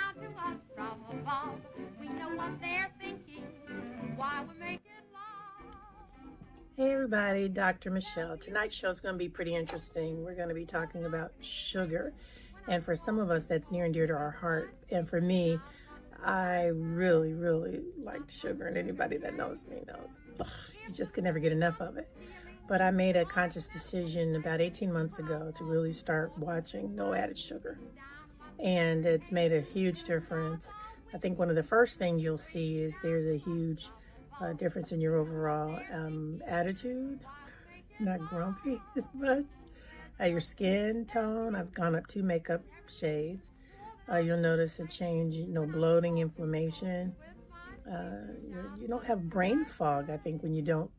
down to us from above. We know what they're thinking while we're making love. Hey everybody, Dr. Michelle. Tonight's show is going to be pretty interesting. We're going to be talking about sugar. And for some of us, that's near and dear to our heart. And for me, I really, really liked sugar. And anybody that knows me knows. Ugh, you just could never get enough of it. But I made a conscious decision about 18 months ago to really start watching no added sugar. And it's made a huge difference. I think one of the first things you'll see is there's a huge difference in your overall attitude, not grumpy as much. Your skin tone, I've gone up 2 makeup shades. You'll notice a change, bloating, inflammation. You don't have brain fog, I think, when you don't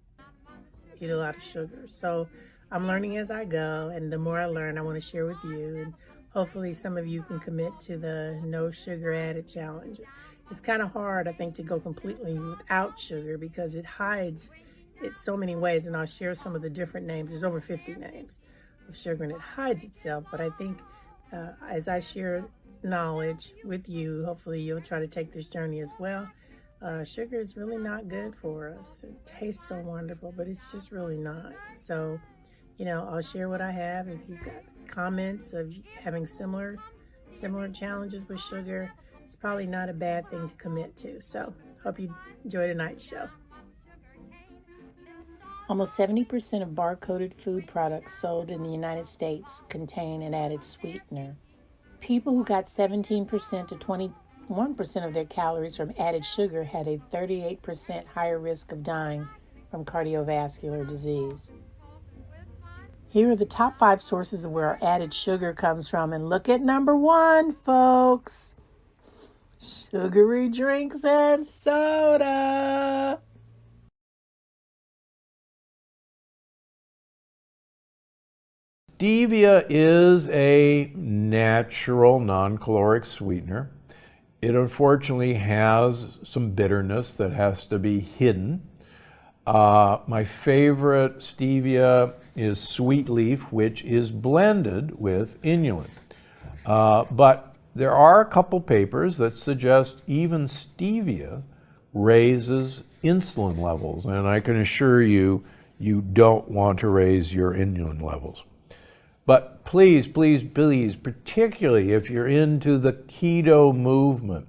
eat a lot of sugar. So I'm learning as I go, and the more I learn, I want to share with you. And hopefully some of you can commit to the no sugar added challenge. It's kind of hard, I think, to go completely without sugar because it hides it so many ways, and I'll share some of the different names. There's over 50 names of sugar, and it hides itself. But I think as I share knowledge with you, hopefully you'll try to take this journey as well. Sugar is really not good for us. It tastes so wonderful, but it's just really not. So, I'll share what I have. If you've got comments of having similar challenges with sugar, it's probably not a bad thing to commit to. So, hope you enjoy tonight's show. Almost 70% of bar-coded food products sold in the United States contain an added sweetener. People who got 17% to 21% of their calories from added sugar had a 38% higher risk of dying from cardiovascular disease. Here are the top 5 sources of where our added sugar comes from. And look at number 1, folks. Sugary drinks and soda. Stevia is a natural non-caloric sweetener. It unfortunately has some bitterness that has to be hidden. My favorite stevia is Sweet Leaf, which is blended with inulin. But there are a couple papers that suggest even stevia raises insulin levels, and I can assure you, you don't want to raise your inulin levels. But please, please, please, particularly if you're into the keto movement,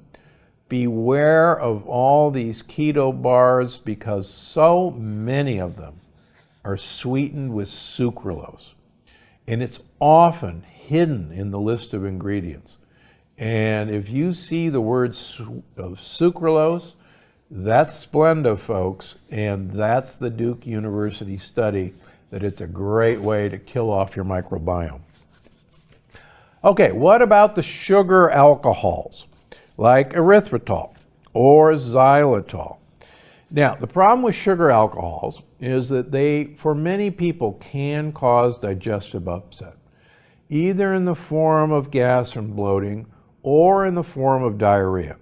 beware of all these keto bars because so many of them are sweetened with sucralose. And it's often hidden in the list of ingredients. And if you see the word of sucralose, that's Splenda, folks, and that's the Duke University study that it's a great way to kill off your microbiome. Okay, what about the sugar alcohols, like erythritol or xylitol? Now, the problem with sugar alcohols is that they, for many people, can cause digestive upset, either in the form of gas and bloating or in the form of diarrhea.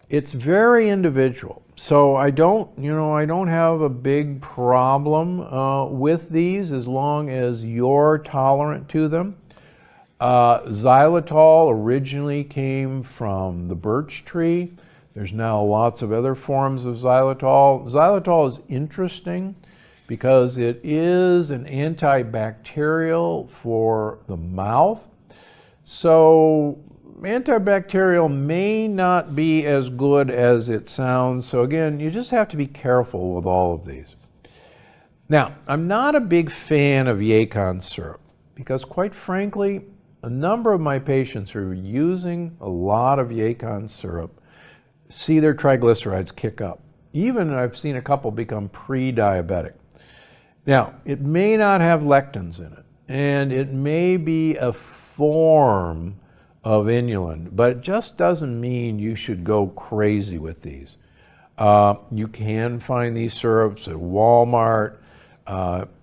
It's very individual. So I don't have a big problem with these as long as you're tolerant to them. Xylitol originally came from the birch tree. There's now lots of other forms of xylitol. Xylitol is interesting because it is an antibacterial for the mouth. So antibacterial may not be as good as it sounds. So again, you just have to be careful with all of these. Now, I'm not a big fan of Yacon syrup because quite frankly, a number of my patients who are using a lot of Yacon syrup see their triglycerides kick up. Even I've seen a couple become pre-diabetic. Now, it may not have lectins in it, and it may be a form of inulin, but it just doesn't mean you should go crazy with these. You can find these syrups at Walmart.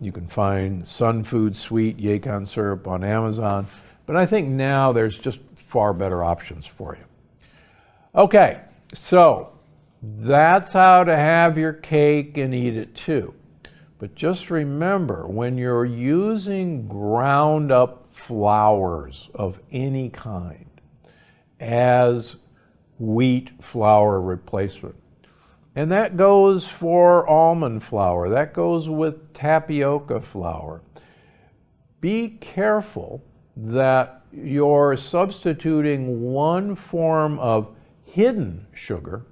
You can find Sun Food Sweet Yacon syrup on Amazon, but I think now there's just far better options for you. Okay, so that's how to have your cake and eat it too. But just remember, when you're using ground up flours of any kind as wheat flour replacement. And that goes for almond flour. That goes with tapioca flour. Be careful that you're substituting one form of hidden sugar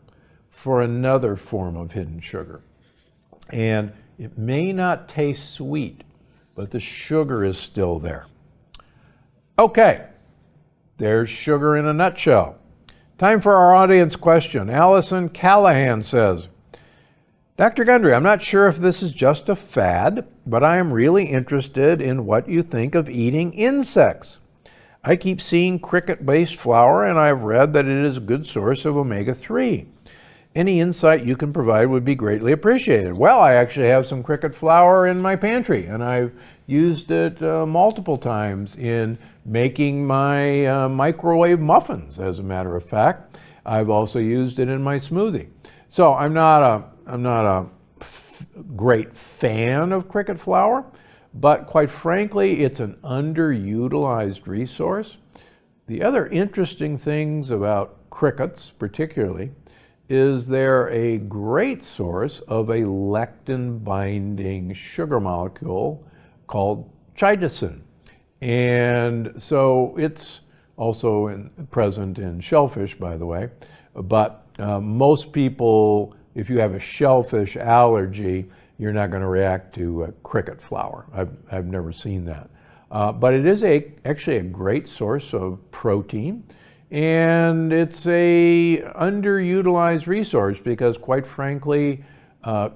for another form of hidden sugar. And it may not taste sweet, but the sugar is still there. Okay, there's sugar in a nutshell. Time for our audience question. Allison Callahan says, Dr. Gundry, I'm not sure if this is just a fad, but I am really interested in what you think of eating insects. I keep seeing cricket-based flour, and I've read that it is a good source of omega-3. Any insight you can provide would be greatly appreciated. Well, I actually have some cricket flour in my pantry, and I've used it multiple times in making my microwave muffins, as a matter of fact. I've also used it in my smoothie. So I'm not a great fan of cricket flour, but quite frankly, it's an underutilized resource. The other interesting things about crickets, particularly, is they're a great source of a lectin-binding sugar molecule called chitosan. And so it's also present in shellfish, by the way. But most people, if you have a shellfish allergy, you're not going to react to cricket flour. I've never seen that. But it is actually a great source of protein. And it's a underutilized resource because, quite frankly,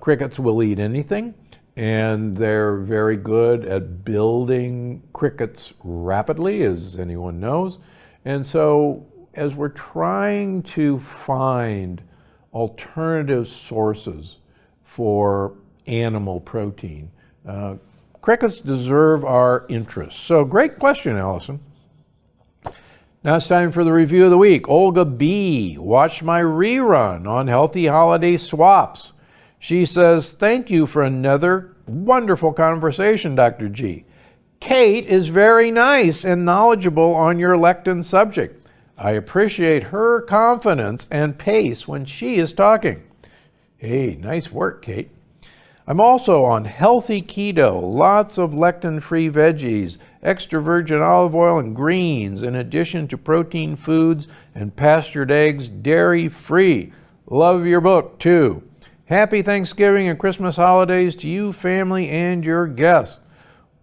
crickets will eat anything, and they're very good at building crickets rapidly, as anyone knows. And so, as we're trying to find alternative sources for animal protein, crickets deserve our interest. So, great question, Allison. Now it's time for the review of the week. Olga B. watched my rerun on healthy holiday swaps. She says, thank you for another wonderful conversation, Dr. G. Kate is very nice and knowledgeable on your lectin subject. I appreciate her confidence and pace when she is talking. Hey, nice work, Kate. I'm also on healthy keto, lots of lectin-free veggies, extra virgin olive oil and greens, in addition to protein foods and pastured eggs, dairy-free. Love your book, too. Happy Thanksgiving and Christmas holidays to you, family, and your guests.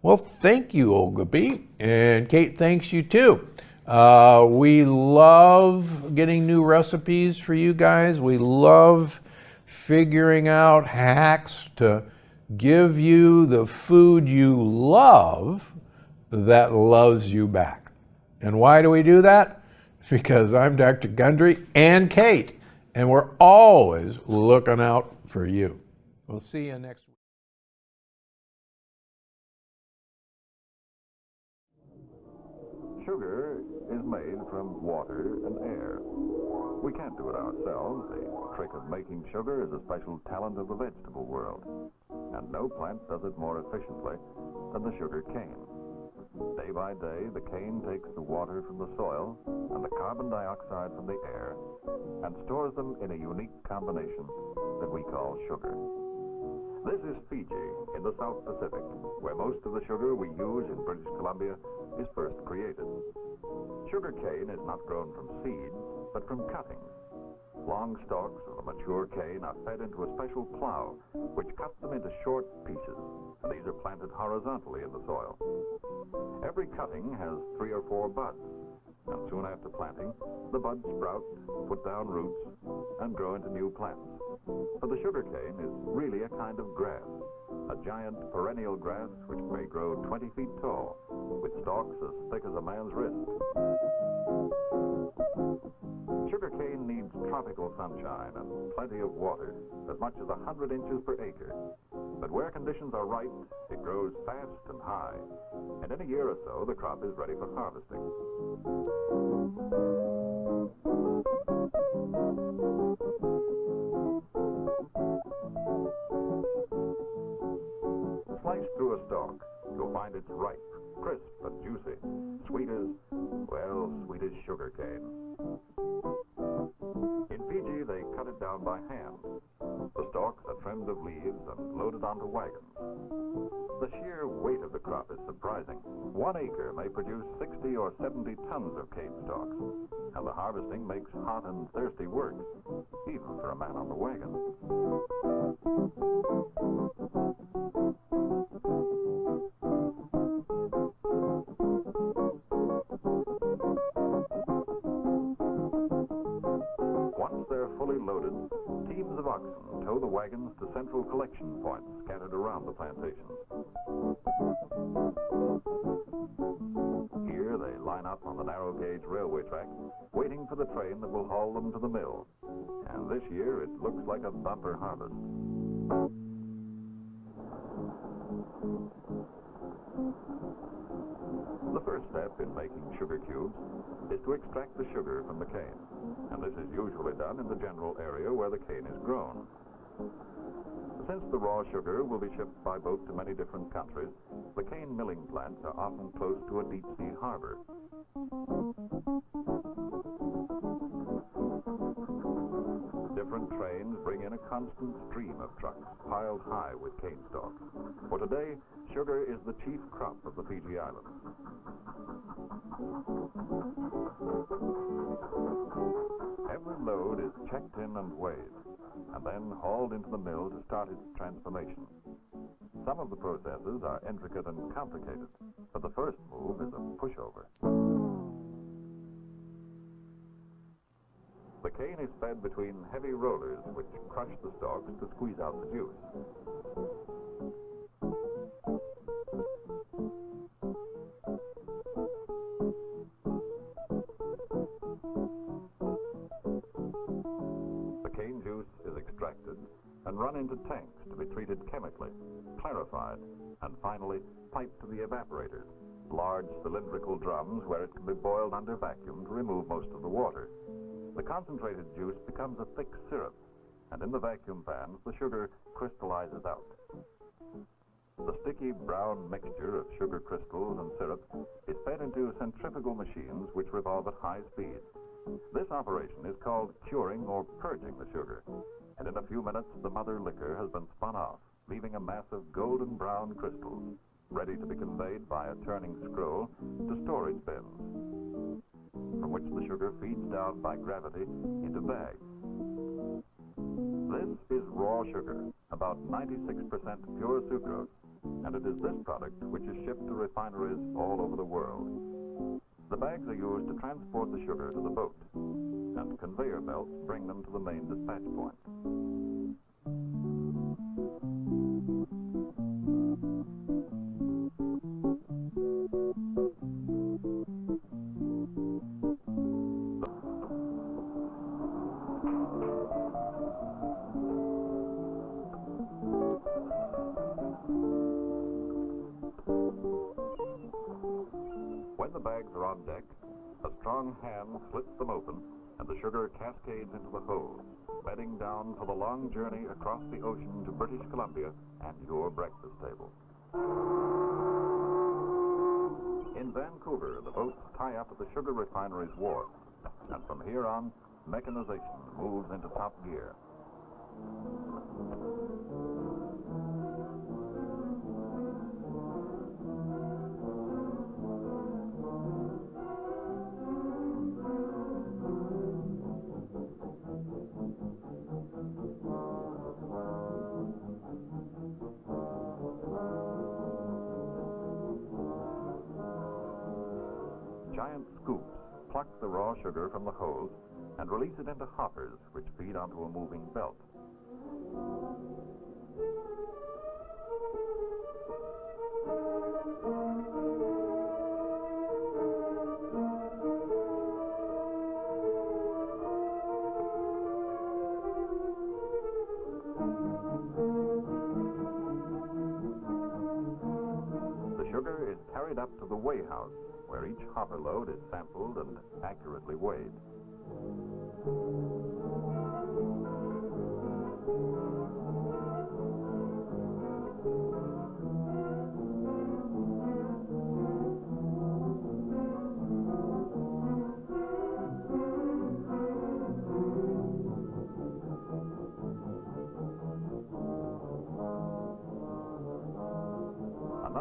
Well, thank you, Olga B. And Kate thanks you, too. We love getting new recipes for you guys. We love figuring out hacks to give you the food you love that loves you back. And why do we do that? Because I'm Dr. Gundry and Kate, and we're always looking out for you. We'll see you next week. Sugar is made from water and air. We can't do it ourselves. The trick of making sugar is a special talent of the vegetable world. And no plant does it more efficiently than the sugar cane. Day by day, the cane takes the water from the soil and the carbon dioxide from the air and stores them in a unique combination that we call sugar. This is Fiji in the South Pacific, where most of the sugar we use in British Columbia is first created. Sugar cane is not grown from seeds, but from cuttings. Long stalks of the mature cane are fed into a special plow, which cuts them into short pieces, and these are planted horizontally in the soil. Every cutting has 3 or 4 buds, and soon after planting, the buds sprout, put down roots, and grow into new plants. For the sugar cane is really a kind of grass, a giant perennial grass which may grow 20 feet tall, with stalks as thick as a man's wrist. Sugarcane needs tropical sunshine and plenty of water, as much as 100 inches per acre. But where conditions are right, it grows fast and high, and in a year or so, the crop is ready for harvesting. Slice through a stalk, you'll find it's ripe, crisp and juicy, sweet as sugar cane. down by hand. The stalks are trimmed of leaves and loaded onto wagons. The sheer weight of the crop is surprising. 1 acre may produce 60 or 70 tons of cane stalks, and the harvesting makes hot and thirsty work, even for a man on the wagon. Once they're fully loaded, teams of oxen tow the wagons to central collection points scattered around the plantations. Here they line up on the narrow gauge railway track, waiting for the train that will haul them to the mill. And this year it looks like a bumper harvest. The first step in making sugar cubes is to extract the sugar from the cane, and this is usually done in the general area where the cane is grown. Since the raw sugar will be shipped by boat to many different countries, the cane milling plants are often close to a deep-sea harbor. Different trains bring in a constant stream of trucks piled high with cane stalks. For today, sugar is the chief crop of the Fiji Islands. Every load is checked in and weighed, and then hauled into the mill to start its transformation. Some of the processes are intricate and complicated, but the first move is a pushover. The cane is fed between heavy rollers which crush the stalks to squeeze out the juice. The cane juice is extracted and run into tanks to be treated chemically, clarified, and finally piped to the evaporators, large cylindrical drums where it can be boiled under vacuum to remove most of the water. The concentrated juice becomes a thick syrup, and in the vacuum pans the sugar crystallizes out. The sticky brown mixture of sugar crystals and syrup is fed into centrifugal machines which revolve at high speed. This operation is called curing or purging the sugar, and in a few minutes the mother liquor has been spun off, leaving a mass of golden brown crystals, ready to be conveyed by a turning scroll to storage bins, from which the sugar feeds down by gravity into bags. This is raw sugar, about 96% pure sucrose, and it is this product which is shipped to refineries all over the world. The bags are used to transport the sugar to the boat, and conveyor belts bring them to the main dispatch point. When the bags are on deck, a strong hand slits them open and the sugar cascades into the holds, bedding down for the long journey across the ocean to British Columbia and your breakfast table. In Vancouver, the boats tie up at the sugar refinery's wharf, and from here on, mechanization moves into top gear. Giant scoops pluck the raw sugar from the hose and release it into hoppers which feed onto a moving belt. The sugar is carried up to the weigh house, where each hopper load is sampled and accurately weighed.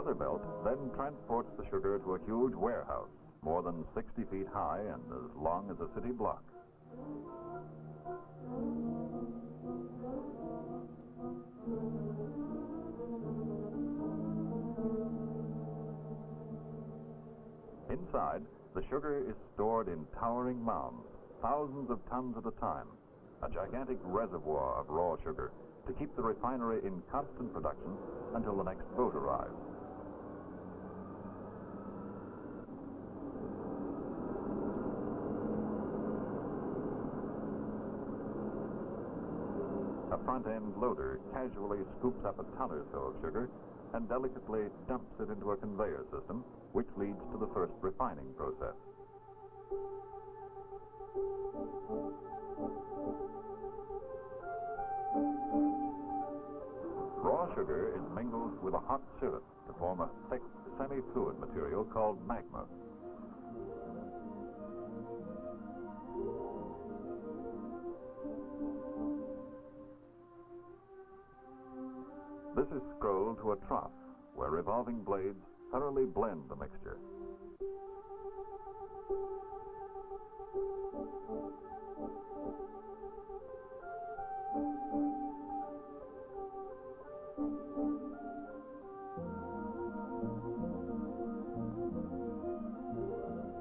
leather belt then transports the sugar to a huge warehouse, more than 60 feet high and as long as a city block. Inside, the sugar is stored in towering mounds, thousands of tons at a time, a gigantic reservoir of raw sugar to keep the refinery in constant production until the next boat arrives. A front-end loader casually scoops up a ton or so of sugar and delicately dumps it into a conveyor system, which leads to the first refining process. Raw sugar is mingled with a hot syrup to form a thick, semi-fluid material called magma. This is scrolled to a trough where revolving blades thoroughly blend the mixture.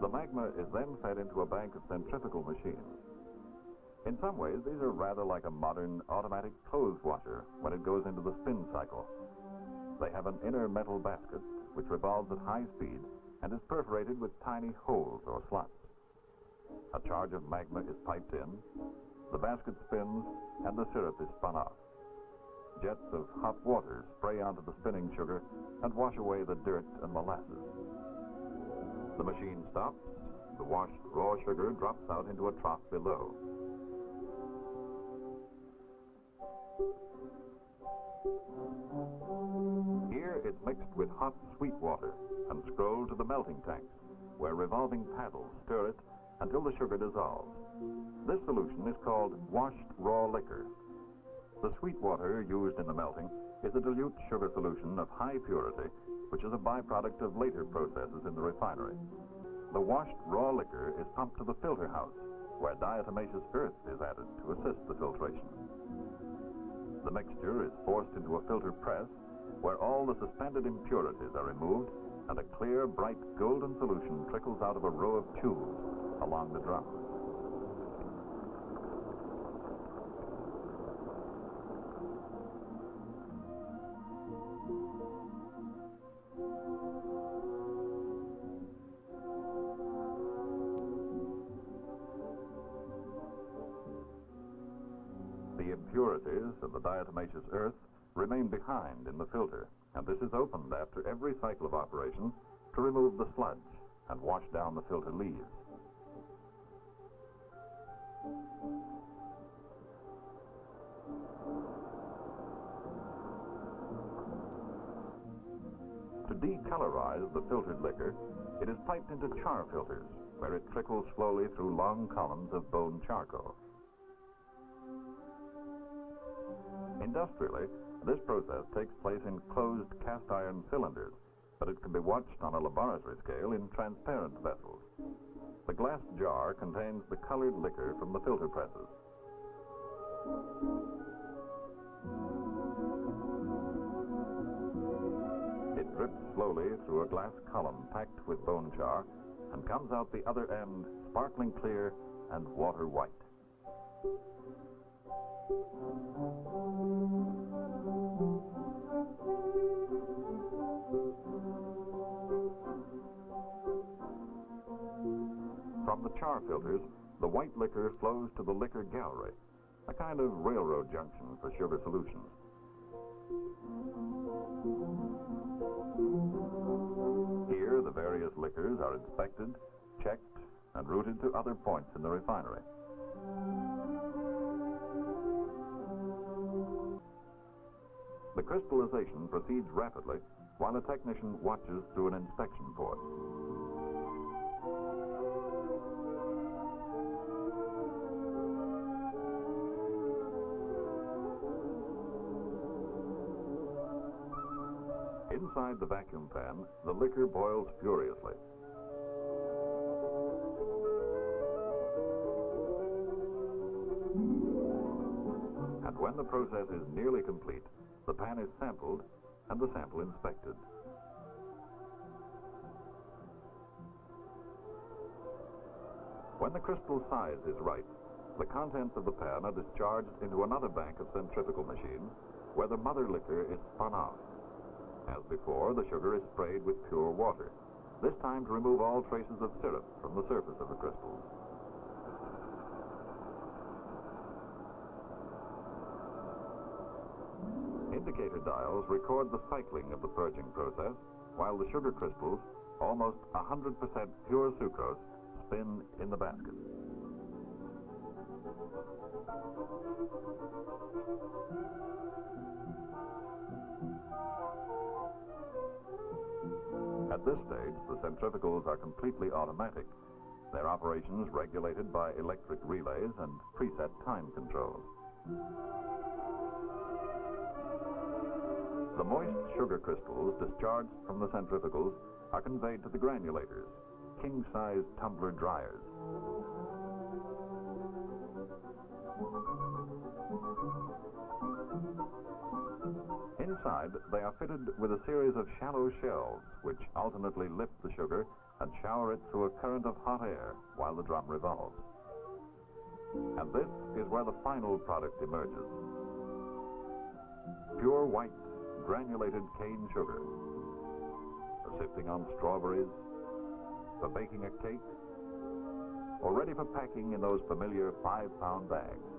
The magma is then fed into a bank of centrifugal machines. In some ways, these are rather like a modern automatic clothes washer when it goes into the spin cycle. They have an inner metal basket which revolves at high speed and is perforated with tiny holes or slots. A charge of magma is piped in, the basket spins, and the syrup is spun off. Jets of hot water spray onto the spinning sugar and wash away the dirt and molasses. The machine stops, the washed raw sugar drops out into a trough below. Here it's mixed with hot sweet water and scrolled to the melting tanks, where revolving paddles stir it until the sugar dissolves. This solution is called washed raw liquor. The sweet water used in the melting is a dilute sugar solution of high purity, which is a byproduct of later processes in the refinery. The washed raw liquor is pumped to the filter house, where diatomaceous earth is added to assist the filtration. The mixture is forced into a filter press, where all the suspended impurities are removed and a clear, bright golden solution trickles out of a row of tubes along the drum. The impurities of the diatomaceous earth remain behind in the filter, and this is opened after every cycle of operation to remove the sludge and wash down the filter leaves. To decolorize the filtered liquor, it is piped into char filters, where it trickles slowly through long columns of bone charcoal. Industrially, this process takes place in closed cast iron cylinders, but it can be watched on a laboratory scale in transparent vessels. The glass jar contains the colored liquor from the filter presses. It drips slowly through a glass column packed with bone char and comes out the other end sparkling clear and water white. From the char filters, the white liquor flows to the liquor gallery, a kind of railroad junction for sugar solutions. Here, the various liquors are inspected, checked, and routed to other points in the refinery. The crystallization proceeds rapidly while a technician watches through an inspection port. Inside the vacuum pan, the liquor boils furiously. And when the process is nearly complete, the pan is sampled and the sample inspected. When the crystal size is right, the contents of the pan are discharged into another bank of centrifugal machines where the mother liquor is spun off. As before, the sugar is sprayed with pure water, this time to remove all traces of syrup from the surface of the crystals. Indicator dials record the cycling of the purging process, while the sugar crystals, almost 100% pure sucrose, spin in the basket. At this stage, the centrifugals are completely automatic, their operations regulated by electric relays and preset time controls. The moist sugar crystals discharged from the centrifugals are conveyed to the granulators, king-size tumbler dryers. Inside, they are fitted with a series of shallow shelves which alternately lift the sugar and shower it through a current of hot air while the drum revolves. And this is where the final product emerges. Pure white, granulated cane sugar. For sifting on strawberries, for baking a cake, or ready for packing in those familiar 5-pound bags.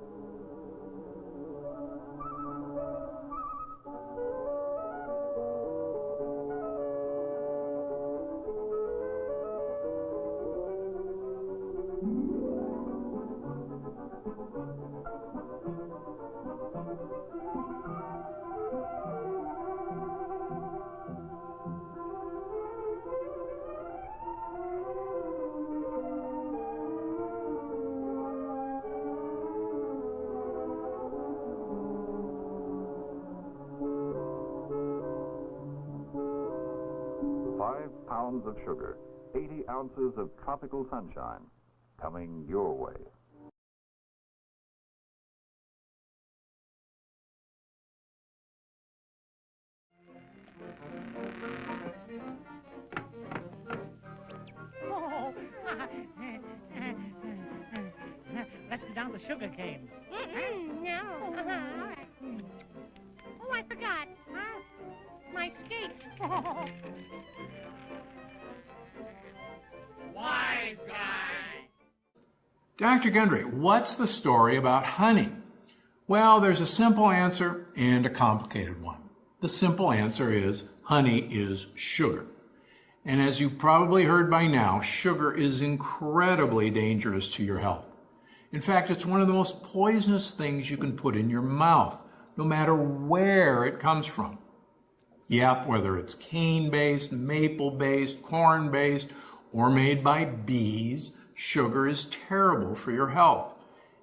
Pounds of sugar, 80 ounces of tropical sunshine, coming your way. Oh, let's go down the sugar cane. No. All right. Oh, I forgot. My skates. Wise guy. Dr. Gundry, what's the story about honey? Well, there's a simple answer and a complicated one. The simple answer is honey is sugar. And as you probably heard by now, sugar is incredibly dangerous to your health. In fact, it's one of the most poisonous things you can put in your mouth, no matter where it comes from. Yep, whether it's cane-based, maple-based, corn-based, or made by bees, sugar is terrible for your health.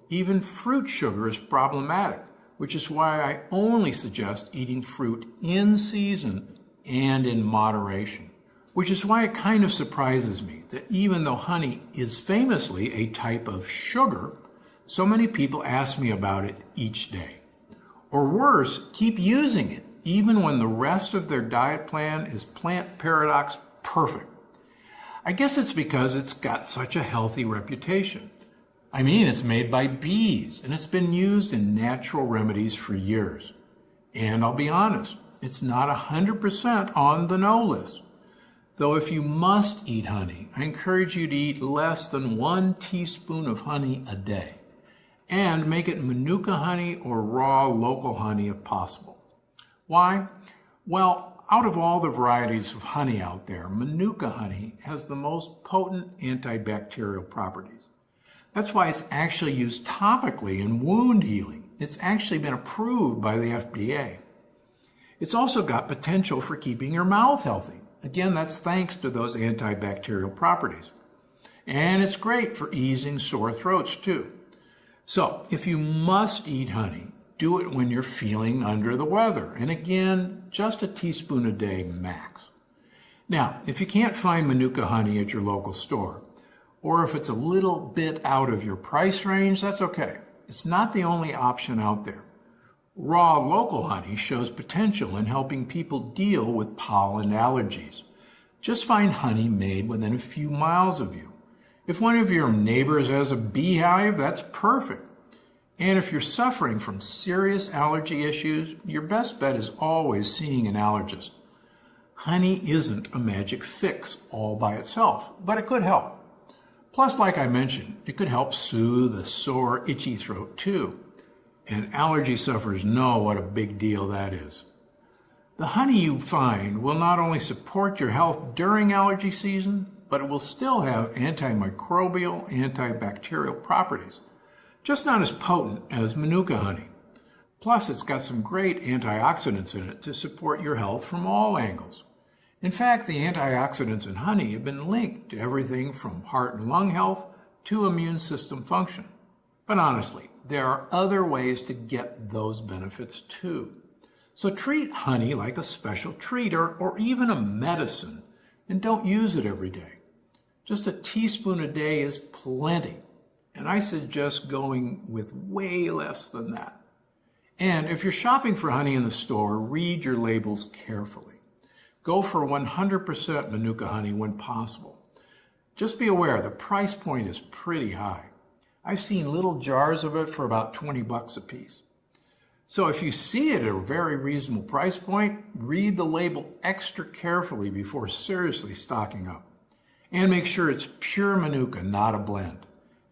Even fruit sugar is problematic, which is why I only suggest eating fruit in season and in moderation. Which is why it kind of surprises me that even though honey is famously a type of sugar, so many people ask me about it each day. Or worse, keep using it, even when the rest of their diet plan is plant paradox perfect. I guess it's because it's got such a healthy reputation. I mean, it's made by bees, and it's been used in natural remedies for years. And I'll be honest, it's not 100% on the no list. Though if you must eat honey, I encourage you to eat less than 1 teaspoon of honey a day. And make it Manuka honey or raw local honey if possible. Why? Well, out of all the varieties of honey out there, Manuka honey has the most potent antibacterial properties. That's why it's actually used topically in wound healing. It's actually been approved by the FDA. It's also got potential for keeping your mouth healthy. Again, that's thanks to those antibacterial properties. And it's great for easing sore throats too. So, if you must eat honey, do it when you're feeling under the weather. And again, just a teaspoon a day max. Now, if you can't find Manuka honey at your local store, or if it's a little bit out of your price range, that's okay. It's not the only option out there. Raw local honey shows potential in helping people deal with pollen allergies. Just find honey made within a few miles of you. If one of your neighbors has a beehive, that's perfect. And if you're suffering from serious allergy issues, your best bet is always seeing an allergist. Honey isn't a magic fix all by itself, but it could help. Plus, like I mentioned, it could help soothe a sore, itchy throat too. And allergy sufferers know what a big deal that is. The honey you find will not only support your health during allergy season, but it will still have antimicrobial, antibacterial properties, just not as potent as Manuka honey. Plus, it's got some great antioxidants in it to support your health from all angles. In fact, the antioxidants in honey have been linked to everything from heart and lung health to immune system function. But honestly, there are other ways to get those benefits too. So treat honey like a special treat or even a medicine, and don't use it every day. Just a teaspoon a day is plenty, and I suggest going with way less than that. And if you're shopping for honey in the store, read your labels carefully. Go for 100% Manuka honey when possible. Just be aware the price point is pretty high. I've seen little jars of it for about 20 bucks a piece. So if you see it at a very reasonable price point, read the label extra carefully before seriously stocking up. And make sure it's pure Manuka, not a blend.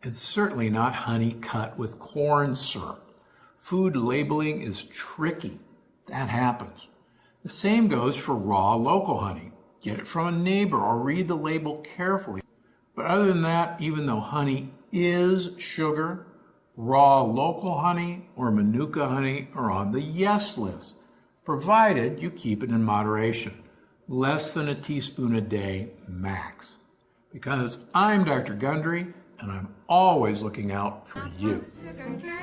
It's certainly not honey cut with corn syrup. Food labeling is tricky. That happens. The same goes for raw local honey. Get it from a neighbor or read the label carefully. But other than that, even though honey is sugar, raw local honey or Manuka honey are on the yes list, provided you keep it in moderation, less than a teaspoon a day max. Because I'm Dr. Gundry, and I'm always looking out for you. Sugar cane.